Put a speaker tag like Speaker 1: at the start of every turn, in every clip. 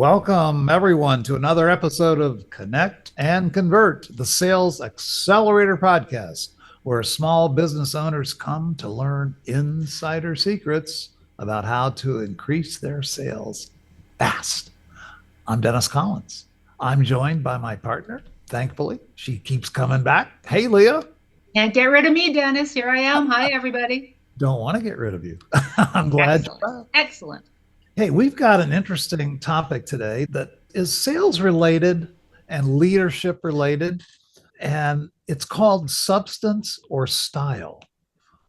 Speaker 1: Welcome, everyone, to another episode of Connect and Convert, the Sales Accelerator podcast, where small business owners come to learn insider secrets about how to increase their sales fast. I'm Dennis Collins. I'm joined by my partner. Thankfully, she keeps coming back. Hey, Leah.
Speaker 2: Can't get rid of me, Dennis. Here I am. Hi, everybody.
Speaker 1: Don't want to get rid of you. I'm glad
Speaker 2: Excellent.
Speaker 1: you're back.
Speaker 2: Excellent.
Speaker 1: Hey, we've got an interesting topic today that is sales related and leadership related, and it's called substance or style.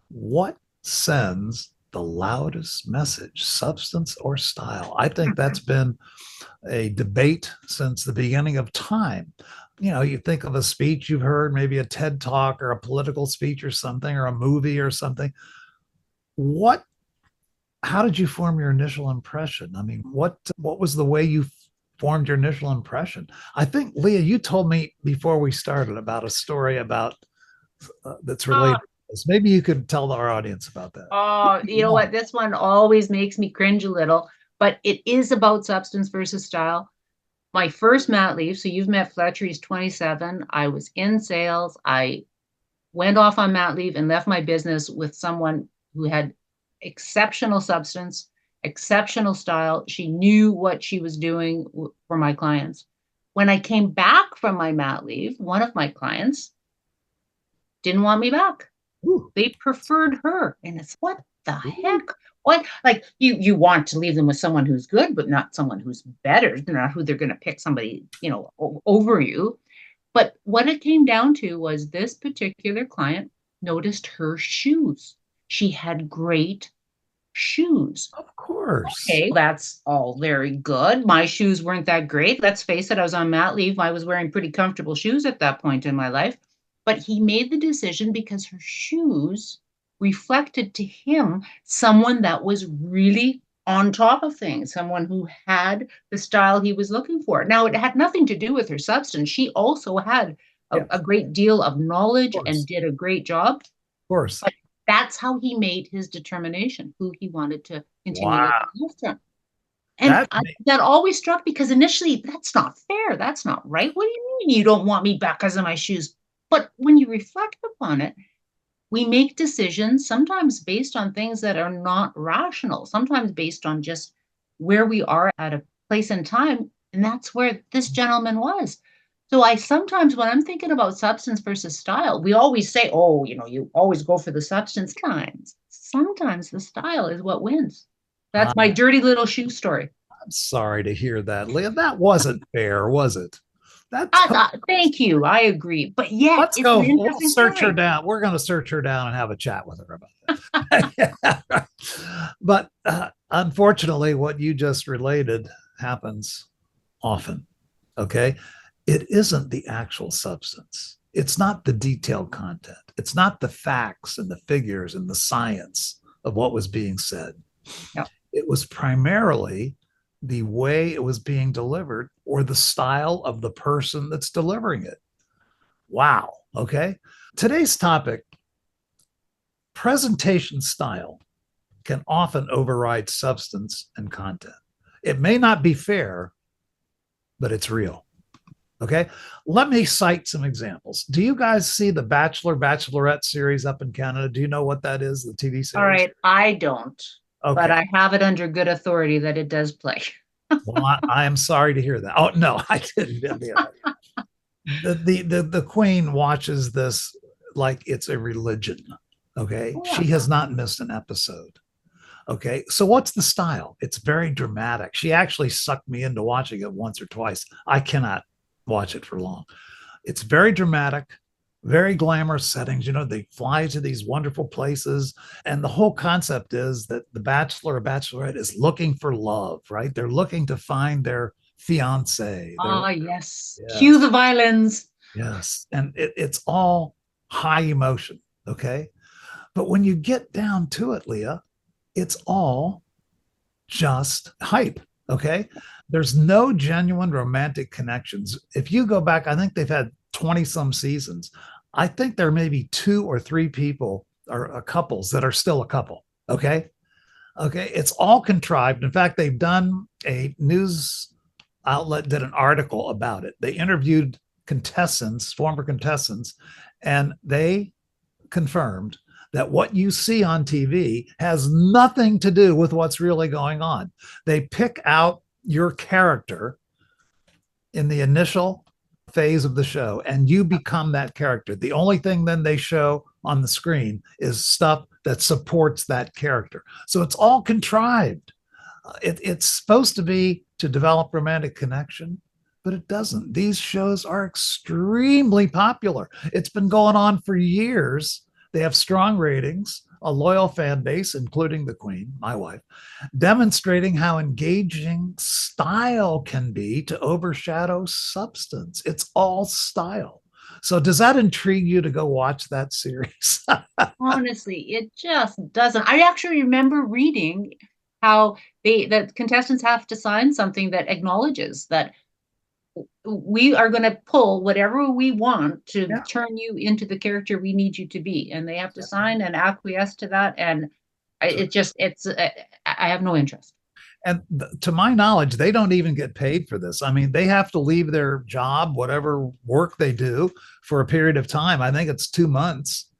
Speaker 1: What sends the loudest message, substance or style? I think that's been a debate since the beginning of time. You know, you think of a speech you've heard, maybe a TED talk or a political speech or something, or a movie or something. What How did you form your initial impression? I mean, what was the way you formed your initial impression? I think, Leah, you told me before we started about a story about that's related
Speaker 2: Uh,
Speaker 1: to this. Maybe you could tell our audience about that.
Speaker 2: you know what? This one always makes me cringe a little, but it is about substance versus style. My first mat leave, so you've met Fletcher, he's 27. I was in sales. I went off on mat leave and left my business with someone who had exceptional substance, exceptional style. She knew what she was doing for my clients. When I came back from my mat leave, one of my clients didn't want me back.
Speaker 1: Ooh.
Speaker 2: They preferred her. And it's what the heck? What, like, you want to leave them with someone who's good, but not someone who's better. They're not who they're going to pick somebody, over you. But what it came down to was this particular client noticed her shoes. She had great shoes.
Speaker 1: Of course.
Speaker 2: Okay, that's all very good. My shoes weren't that great. Let's face it, I was on mat leave. I was wearing pretty comfortable shoes at that point in my life. But he made the decision because her shoes reflected to him someone that was really on top of things, someone who had the style he was looking for. Now, it had nothing to do with her substance. She also had
Speaker 1: Yeah,
Speaker 2: a great deal of knowledge
Speaker 1: of
Speaker 2: and
Speaker 1: course.
Speaker 2: did a great job.
Speaker 1: Of course.
Speaker 2: But that's how he made his determination, who he wanted to continue
Speaker 1: Wow.
Speaker 2: working with him. And
Speaker 1: That
Speaker 2: that always struck because initially, that's not fair. That's not right. What do you mean you don't want me back because of my shoes? But when you reflect upon it, we make decisions sometimes based on things that are not rational, sometimes based on just where we are at a place in time. And that's where this gentleman was. So I sometimes, when I'm thinking about substance versus style, we always say, oh, you always go for the substance. Sometimes the style is what wins. That's my dirty little shoe story.
Speaker 1: I'm sorry to hear that, Leah. That wasn't fair, was it? That
Speaker 2: Thank you. I agree. But yet,
Speaker 1: Let's
Speaker 2: it's
Speaker 1: go.
Speaker 2: an
Speaker 1: We'll
Speaker 2: interesting
Speaker 1: search her
Speaker 2: story.
Speaker 1: down. We're going to search her down and have a chat with her about that. But unfortunately, what you just related happens often. Okay. It isn't the actual substance, it's not the detailed content, it's not the facts and the figures and the science of what was being said.
Speaker 2: Yep.
Speaker 1: It was primarily the way it was being delivered or the style of the person that's delivering it. Wow. Okay. Today's topic, presentation style, can often override substance and content. It may not be fair, but it's real. Okay. Let me cite some examples. Do you guys see the Bachelor Bachelorette series up in Canada? Do you know what that is, the TV
Speaker 2: All
Speaker 1: series?
Speaker 2: right. I don't, but
Speaker 1: Okay.
Speaker 2: I have it under good authority that it does play.
Speaker 1: Well, I am sorry to hear that. Oh, no, I didn't. The queen watches this like it's a religion. Okay.
Speaker 2: Yeah.
Speaker 1: She has not missed an episode. Okay. So what's the style? It's very dramatic. She actually sucked me into watching it once or twice. I cannot watch it for long. It's very dramatic, very glamorous settings. You know, they fly to these wonderful places. And the whole concept is that the bachelor or bachelorette is looking for love, right? They're looking to find their fiance.
Speaker 2: Ah, yes. Cue
Speaker 1: Yes,
Speaker 2: the violins.
Speaker 1: yes. And it's all high emotion. Okay. But when you get down to it, Leah, it's all just hype. Okay. There's no genuine romantic connections. If you go back, I think they've had 20 some seasons. I think there may be two or three people or couples that are still a couple. Okay. Okay. It's all contrived. In fact, they've done a news outlet did an article about it. They interviewed contestants, former contestants, and they confirmed that what you see on TV has nothing to do with what's really going on. They pick out your character in the initial phase of the show and you become that character. The only thing then they show on the screen is stuff that supports that character. So it's all contrived. It's supposed to be to develop romantic connection, but it doesn't. These shows are extremely popular. It's been going on for years. They have strong ratings, a loyal fan base, including the Queen, my wife, demonstrating how engaging style can be to overshadow substance. It's all style. So does that intrigue you to go watch that series?
Speaker 2: Honestly, it just doesn't. I actually remember reading how that contestants have to sign something that acknowledges that we are going to pull whatever we want to turn you into the character we need you to be, and they have to sign and acquiesce to that. And I have no interest.
Speaker 1: And to my knowledge, they don't even get paid for this. I mean, they have to leave their job, whatever work they do, for a period of time. I think it's 2 months,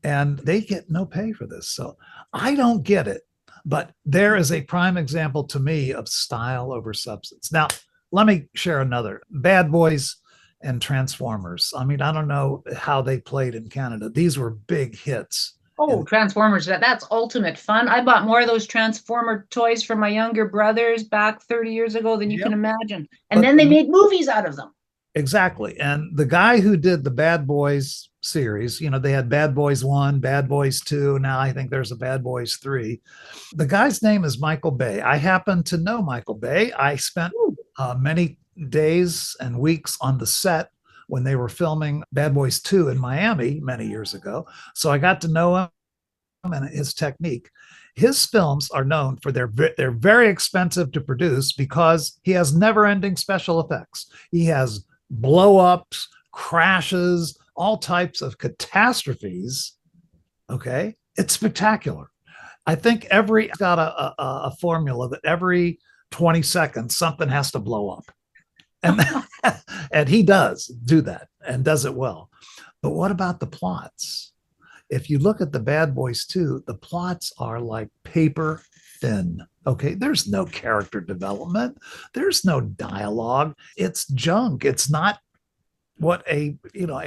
Speaker 1: and they get no pay for this. So I don't get it. But there is a prime example to me of style over substance. Now, let me share another. Bad Boys and Transformers. I mean, I don't know how they played in Canada. These were big hits.
Speaker 2: Oh, Transformers, that's ultimate fun. I bought more of those Transformer toys for my younger brothers back 30 years ago than you can imagine. And then they made movies out of them.
Speaker 1: Exactly. And the guy who did the Bad Boys series, they had Bad Boys 1, Bad Boys 2. Now I think there's a Bad Boys 3. The guy's name is Michael Bay. I happen to know Michael Bay. I spent many days and weeks on the set when they were filming Bad Boys 2 in Miami many years ago. So I got to know him and his technique. His films are known for they're very expensive to produce because he has never-ending special effects. He has blow-ups, crashes, all types of catastrophes. Okay, it's spectacular. I think got a formula that every 20 seconds something has to blow up, and and he does do that and does it well. But what about the plots? If you look at the Bad Boys 2, the plots are like paper thin. Okay, there's no character development. There's no dialogue. It's junk. It's not what a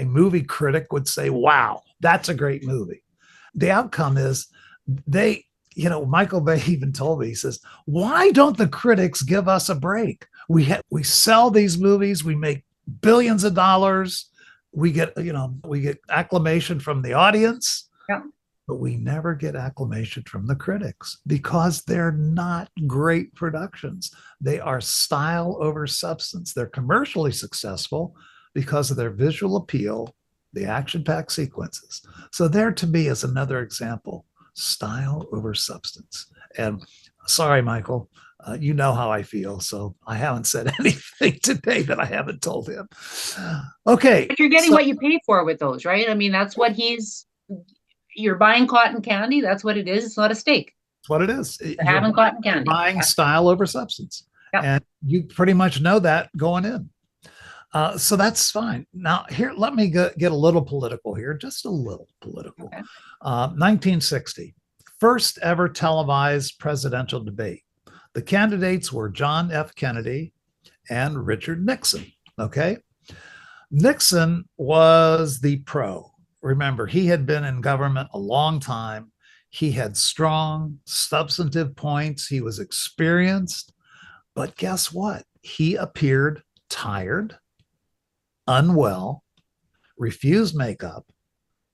Speaker 1: movie critic would say, wow, that's a great movie. The outcome is Michael Bay even told me, he says, why don't the critics give us a break? We sell these movies, we make billions of dollars, we get acclamation from the audience, but we never get acclamation from the critics because they're not great productions. They are style over substance. They're commercially successful because of their visual appeal, the action-packed sequences. So there, to me, is another example: style over substance. And sorry, Michael, you know how I feel, so I haven't said anything today that I haven't told him. Okay.
Speaker 2: But you're getting what you pay for with those, right? I mean, that's what you're buying cotton candy. That's what it is. It's not a steak.
Speaker 1: That's what it is.
Speaker 2: You're having cotton candy.
Speaker 1: Buying style over substance. Yep. And you pretty much know that going in. So that's fine. Now, here, let me get a little political here, just a little political. Okay. 1960, first ever televised presidential debate. The candidates were John F. Kennedy and Richard Nixon. Okay. Nixon was the pro. Remember, he had been in government a long time. He had strong, substantive points. He was experienced. But guess what? He appeared tired, unwell, refused makeup,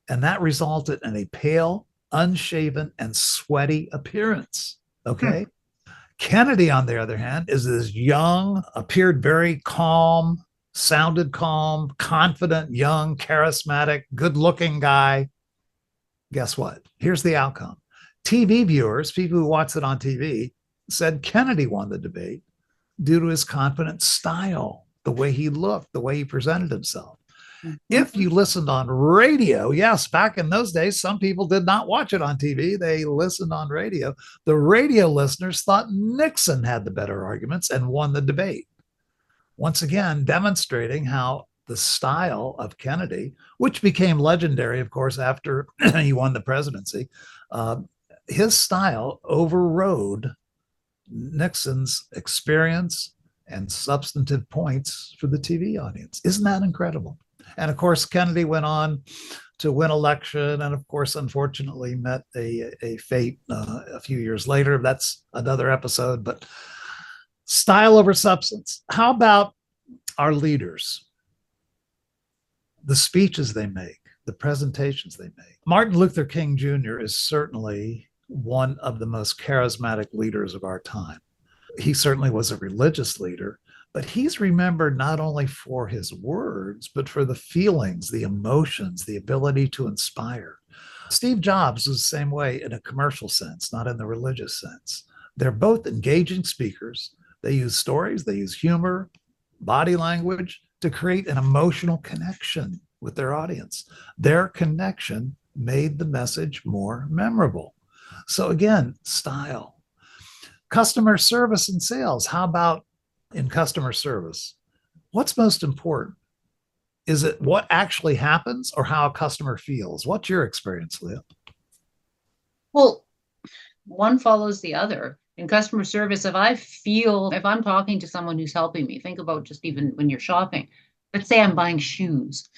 Speaker 1: and that resulted in a pale, unshaven, and sweaty appearance. Okay. Kennedy, on the other hand, is this young, appeared very calm, sounded calm, confident, young, charismatic, good-looking guy. Guess what? Here's the outcome. TV viewers, people who watched it on TV, said Kennedy won the debate due to his confident style, the way he looked, the way he presented himself. If you listened on radio, yes, back in those days, some people did not watch it on TV. They listened on radio. The radio listeners thought Nixon had the better arguments and won the debate. once again demonstrating how the style of Kennedy, which became legendary, of course, after he won the presidency, uh, his style overrode Nixon's experience and substantive points for the TV audience. Isn't that incredible? And of course, Kennedy went on to win election, and of course, unfortunately, met a fate a few years later. That's another episode. But style over substance. How about our leaders? The speeches they make, the presentations they make. Martin Luther King Jr. is certainly one of the most charismatic leaders of our time. He certainly was a religious leader, but he's remembered not only for his words, but for the feelings, the emotions, the ability to inspire. Steve Jobs was the same way in a commercial sense, not in the religious sense. They're both engaging speakers. They use stories, they use humor, body language to create an emotional connection with their audience. Their connection made the message more memorable. So again, style. Customer service and sales. How about in customer service? What's most important? Is it what actually happens or how a customer feels? What's your experience, Leah?
Speaker 2: Well, one follows the other. In customer service, if I'm talking to someone who's helping me, think about just even when you're shopping. Let's say I'm buying shoes.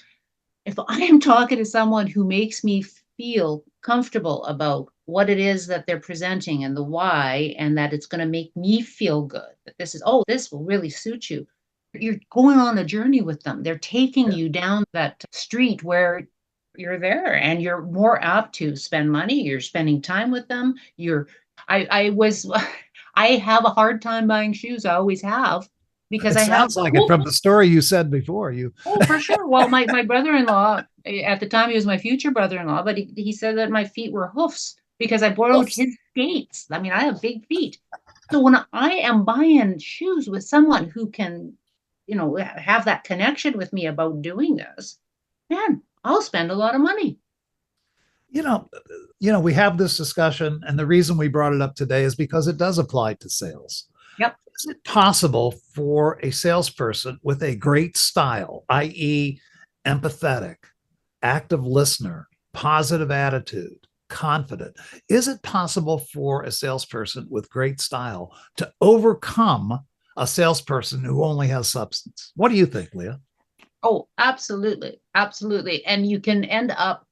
Speaker 2: If I am talking to someone who makes me feel comfortable about what it is that they're presenting and the why, and that it's going to make me feel good, that this will really suit you. You're going on a journey with them. They're taking you down that street where you're there, and you're more apt to spend money. You're spending time with them. I have a hard time buying shoes. I always have, because
Speaker 1: It
Speaker 2: I have,
Speaker 1: sounds like it from the story you said before.
Speaker 2: oh, for sure. Well, my brother-in-law, at the time he was my future brother-in-law, but he said that my feet were hoofs because I borrowed his skates. I mean, I have big feet. So when I am buying shoes with someone who can, have that connection with me about doing this, man, I'll spend a lot of money.
Speaker 1: you know, we have this discussion, and the reason we brought it up today is because it does apply to sales.
Speaker 2: Yep.
Speaker 1: Is it possible for a salesperson with a great style, i.e., empathetic, active listener, positive attitude, confident? Is it possible for a salesperson with great style to overcome a salesperson who only has substance? What do you think, Leah?
Speaker 2: Oh, absolutely. Absolutely. And you can end up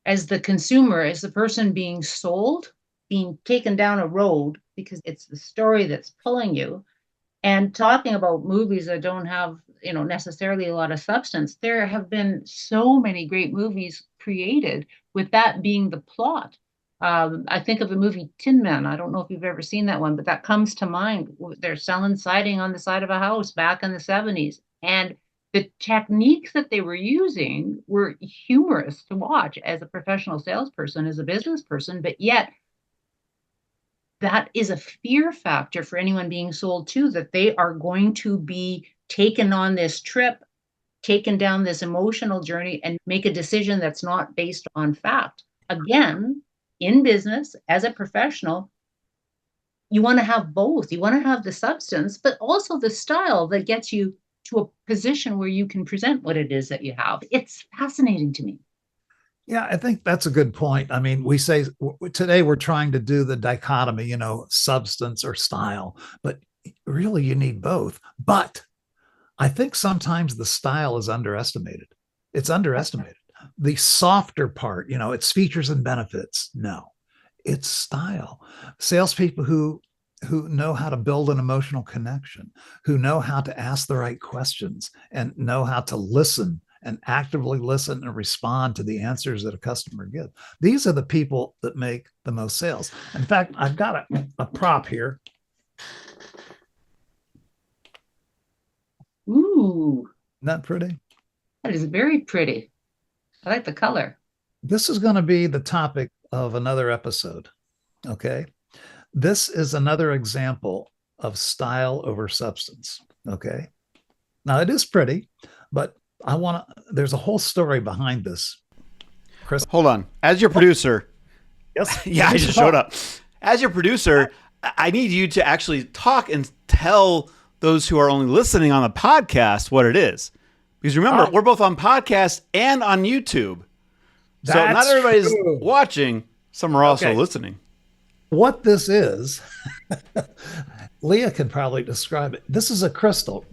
Speaker 2: as the consumer, as the person being sold, being taken down a road because it's the story that's pulling you. And talking about movies that don't have, necessarily a lot of substance, there have been so many great movies created with that being the plot. I think of the movie Tin Man. I don't know if you've ever seen that one, but that comes to mind. They're selling siding on the side of a house back in the 70s. And the techniques that they were using were humorous to watch as a professional salesperson, as a business person, but yet that is a fear factor for anyone being sold to, that they are going to be taken on this trip, taken down this emotional journey, and make a decision that's not based on fact. Again, in business, as a professional, you want to have both. You want to have the substance, but also the style that gets you to a position where you can present what it is that you have. It's fascinating to me.
Speaker 1: Yeah, I think that's a good point. I mean, we say today we're trying to do the dichotomy, substance or style, but really you need both. But I think sometimes the style is underestimated. It's underestimated. The softer part, it's features and benefits. No, it's style. Salespeople who know how to build an emotional connection, who know how to ask the right questions and know how to listen and actively listen and respond to the answers that a customer gives. These are the people that make the most sales. In fact, I've got a prop here.
Speaker 2: Ooh,
Speaker 1: Isn't that pretty?
Speaker 2: that is very pretty. I like the color.
Speaker 1: This is going to be the topic of another episode. Okay. This is another example of style over substance. Okay. Now it is pretty, but there's a whole story behind this.
Speaker 3: Chris. Hold on. As your producer.
Speaker 1: Yes.
Speaker 3: Yeah, I just showed up. As your producer, I need you to actually talk and tell those who are only listening on the podcast what it is. Because remember, we're both on podcast and on YouTube. So not
Speaker 1: That's
Speaker 3: everybody's
Speaker 1: true.
Speaker 3: watching. Some are also
Speaker 1: Okay.
Speaker 3: listening.
Speaker 1: What this is, Leah can probably describe it. This is a crystal.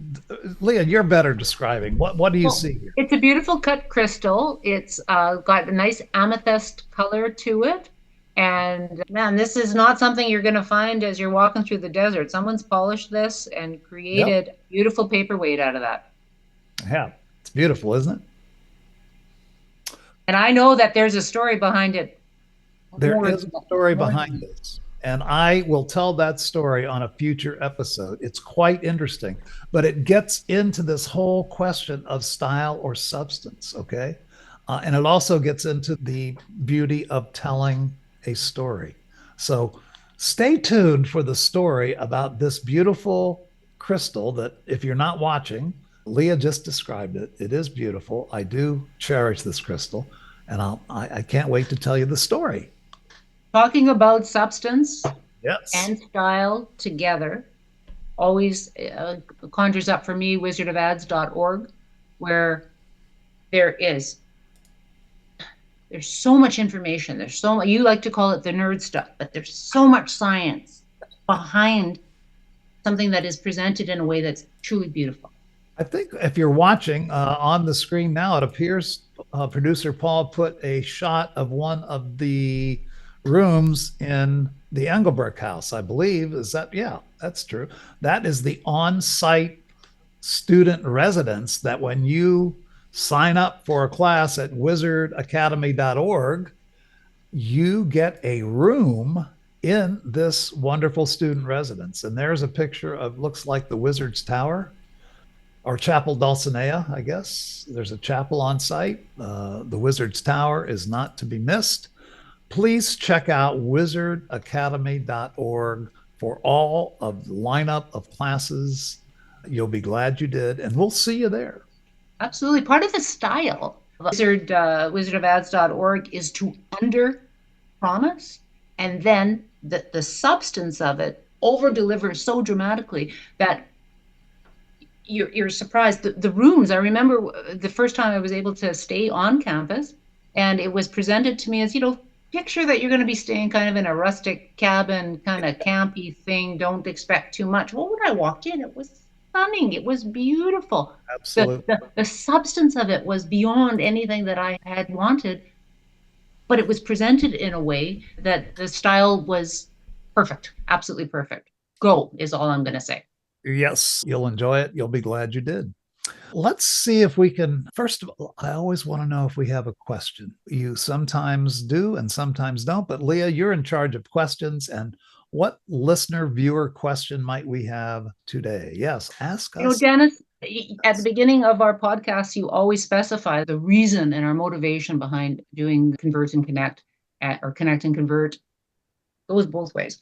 Speaker 1: Leah, you're better describing. What do you see here?
Speaker 2: It's a beautiful cut crystal. It's got a nice amethyst color to it. And man, this is not something you're going to find as you're walking through the desert. Someone's polished this and created a beautiful paperweight out of that.
Speaker 1: Yeah, it's beautiful, isn't it?
Speaker 2: And I know that there's a story behind it.
Speaker 1: There is a story behind this, and I will tell that story on a future episode. It's quite interesting, but it gets into this whole question of style or substance, okay? And it also gets into the beauty of telling a story. So stay tuned for the story about this beautiful crystal that, if you're not watching, Leah just described it. It is beautiful. I do cherish this crystal, and I can't wait to tell you the story.
Speaker 2: Talking about substance
Speaker 1: Yes.
Speaker 2: and style together always conjures up for me wizardofads.org, where there's so much information. There's so much, you like to call it the nerd stuff, but there's so much science behind something that is presented in a way that's truly beautiful.
Speaker 1: I think if you're watching on the screen now, it appears producer Paul put a shot of one of the rooms in the Engelbrecht house, I believe. Is that? Yeah, that's true. That is the on-site student residence that when you sign up for a class at wizardacademy.org, you get a room in this wonderful student residence. And there's a picture of, looks like the Wizard's Tower or Chapel Dulcinea, I guess. There's a chapel on site. The Wizard's Tower is not to be missed. Please check out wizardacademy.org for all of the lineup of classes. You'll be glad you did, and we'll see you there.
Speaker 2: Absolutely. Part of the style of wizardofads.org is to under promise, and then the substance of it over delivers so dramatically that you're surprised. The rooms, I remember the first time I was able to stay on campus, and it was presented to me as, picture that you're going to be staying kind of in a rustic cabin, kind of campy thing. Don't expect too much. Well, when I walked in, it was stunning. It was beautiful.
Speaker 1: Absolutely.
Speaker 2: The substance of it was beyond anything that I had wanted, but it was presented in a way that the style was perfect. Absolutely perfect. Go is all I'm going to say.
Speaker 1: Yes, you'll enjoy it. You'll be glad you did. Let's see if we can. First of all, I always want to know if we have a question. You sometimes do and sometimes don't, but Leah, you're in charge of questions. And what listener viewer question might we have today? Yes, ask us.
Speaker 2: Dennis, at the beginning of our podcast, you always specify the reason and our motivation behind doing Convert and Connect, or Connect and Convert. It goes both ways.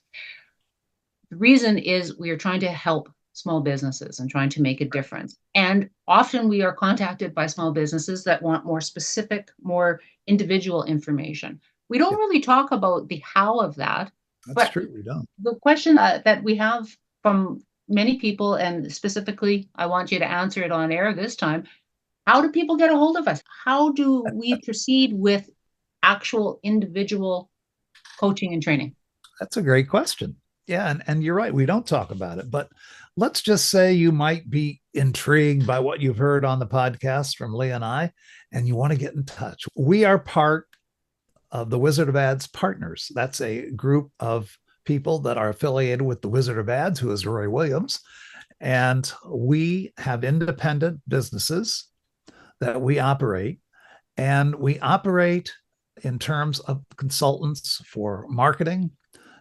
Speaker 2: The reason is we are trying to help small businesses and trying to make a difference. And often we are contacted by small businesses that want more specific, more individual information. We don't really talk about the how of that.
Speaker 1: That's true, we don't.
Speaker 2: The question that we have from many people, and specifically, I want you to answer it on air this time. How do people get a hold of us? How do we proceed with actual individual coaching and training?
Speaker 1: That's a great question. Yeah, and you're right. We don't talk about it, but let's just say you might be intrigued by what you've heard on the podcast from Leah and I, and you want to get in touch. We are part of the Wizard of Ads Partners. That's a group of people that are affiliated with the Wizard of Ads, who is Roy Williams. And we have independent businesses that we operate, and we operate in terms of consultants for marketing,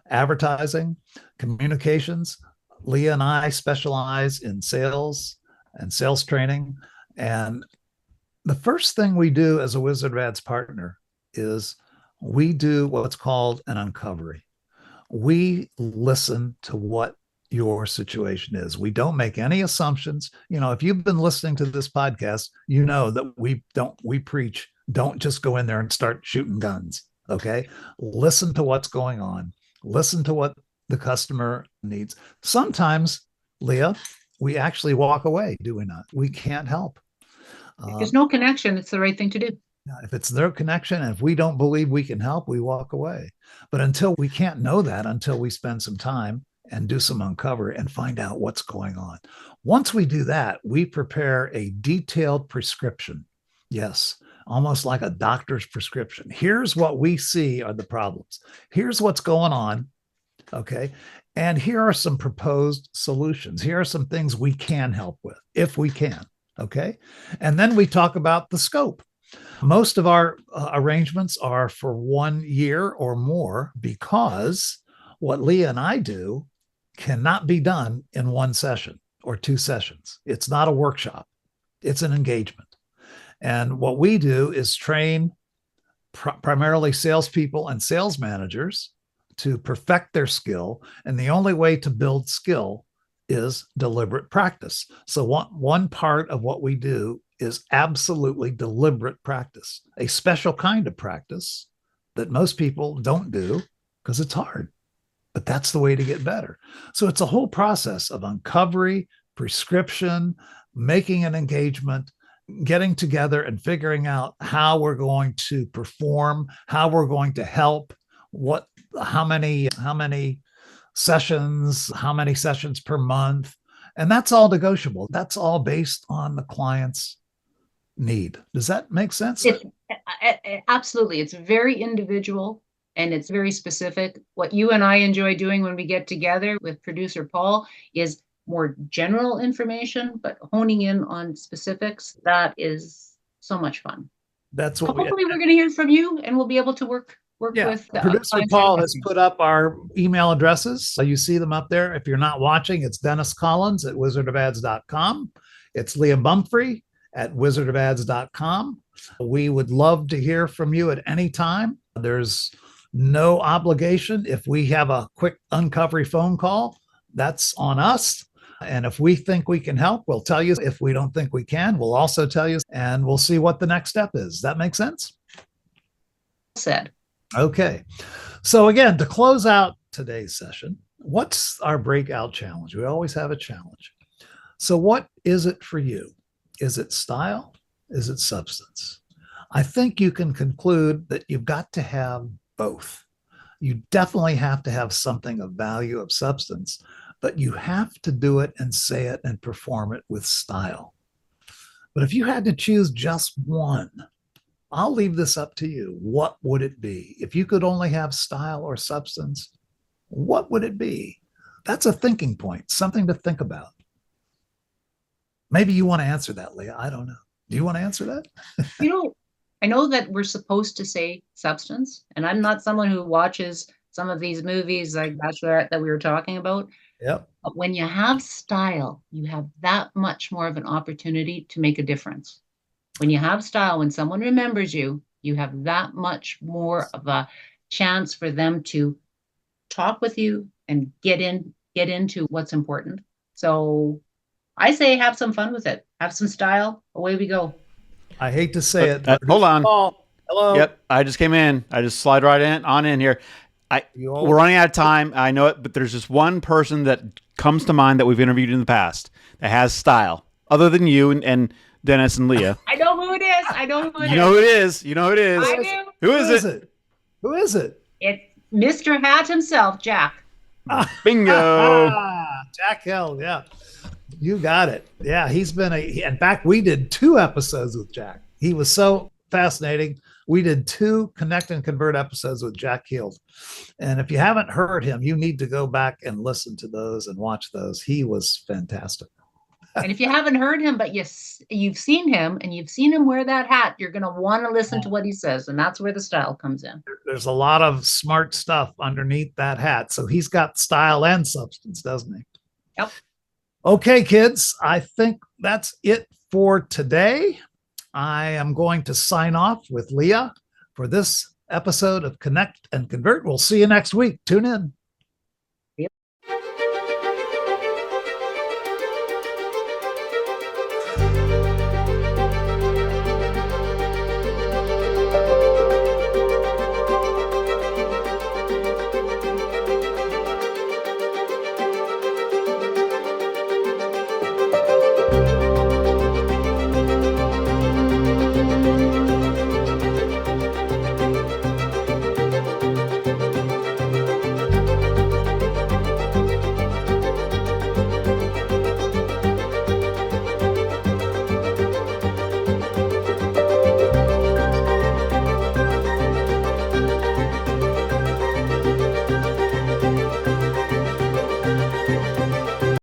Speaker 1: advertising, communications. Leah and I specialize in sales and sales training. And the first thing we do as a Wizard of Ads partner is we do what's called an uncovery. We listen to what your situation is. We don't make any assumptions. If you've been listening to this podcast, you know that we preach, don't just go in there and start shooting guns. Okay. Listen to what's going on. Listen to what the customer needs. Sometimes, Leah, we actually walk away, do we not? We can't help.
Speaker 2: If there's no connection, it's the right thing to do.
Speaker 1: If it's their connection and if we don't believe we can help, we walk away. But until we can't know that, until we spend some time and do some uncover and find out what's going on. Once we do that, we prepare a detailed prescription. Yes, almost like a doctor's prescription. Here's what we see are the problems. Here's what's going on. Okay. And here are some proposed solutions. Here are some things we can help with if we can. Okay. And then we talk about the scope. Most of our arrangements are for 1 year or more because what Leah and I do cannot be done in one session or 2 sessions. It's not a workshop. It's an engagement. And what we do is train primarily salespeople and sales managers to perfect their skill. And the only way to build skill is deliberate practice. So one part of what we do is absolutely deliberate practice, a special kind of practice that most people don't do because it's hard, but that's the way to get better. So it's a whole process of uncovery, prescription, making an engagement, getting together and figuring out how we're going to perform, how we're going to help, how many sessions, how many sessions per month. And that's all negotiable. That's all based on the client's need. Does that make sense?
Speaker 2: Absolutely. It's very individual and it's very specific. What you and I enjoy doing when we get together with producer Paul is more general information, but honing in on specifics. That is so much fun.
Speaker 1: That's what
Speaker 2: hopefully we're going to hear from you and we'll be able to work with
Speaker 1: producer Paul has put up our email addresses. So you see them up there. If you're not watching, it's Dennis Collins at wizardofads.com. It's Leah Bumphrey at wizardofads.com. We would love to hear from you at any time. There's no obligation. If we have a quick uncovery phone call, that's on us. And if we think we can help, we'll tell you. If we don't think we can, we'll also tell you, and we'll see what the next step is. That make sense?
Speaker 2: Said.
Speaker 1: Okay. So again, to close out today's session, what's our breakout challenge? We always have a challenge. So what is it for you? Is it style? Is it substance? I think you can conclude that you've got to have both. You definitely have to have something of value, of substance, but you have to do it and say it and perform it with style. But if you had to choose just one, I'll leave this up to you. What would it be? If you could only have style or substance, what would it be? That's a thinking point, something to think about. Maybe you want to answer that, Leah. I don't know. Do you want to answer that?
Speaker 2: I know that we're supposed to say substance, and I'm not someone who watches some of these movies like Bachelorette that we were talking about.
Speaker 1: Yep.
Speaker 2: But when you have style, you have that much more of an opportunity to make a difference. When you have style, when someone remembers you, you have that much more of a chance for them to talk with you and get into what's important. So I say have some fun with it. Have some style. Away we go.
Speaker 1: I hate to say it.
Speaker 3: Hold on.
Speaker 1: Paul, hello.
Speaker 3: Yep. I just came in. I just slide right in here. We're running out of time. I know it, but there's just one person that comes to mind that we've interviewed in the past that has style, other than you and Dennis and Leah.
Speaker 2: I know who it is.
Speaker 3: You know who it is. You know who it is.
Speaker 2: I do.
Speaker 3: Who is it?
Speaker 1: Who is it?
Speaker 2: It's Mr. Hat himself, Jack.
Speaker 3: Bingo.
Speaker 1: Jack Hill. Yeah. You got it. Yeah. In fact, we did 2 episodes with Jack. He was so fascinating. We did 2 Connect and Convert episodes with Jack Hill. And if you haven't heard him, you need to go back and listen to those and watch those. He was fantastic.
Speaker 2: And if you haven't heard him, but you've seen him and you've seen him wear that hat, you're going to want to listen to what he says. And that's where the style comes in.
Speaker 1: There's a lot of smart stuff underneath that hat. So he's got style and substance, doesn't he?
Speaker 2: Yep.
Speaker 1: Okay, kids, I think that's it for today. I am going to sign off with Leah for this episode of Connect and Convert. We'll see you next week. Tune in.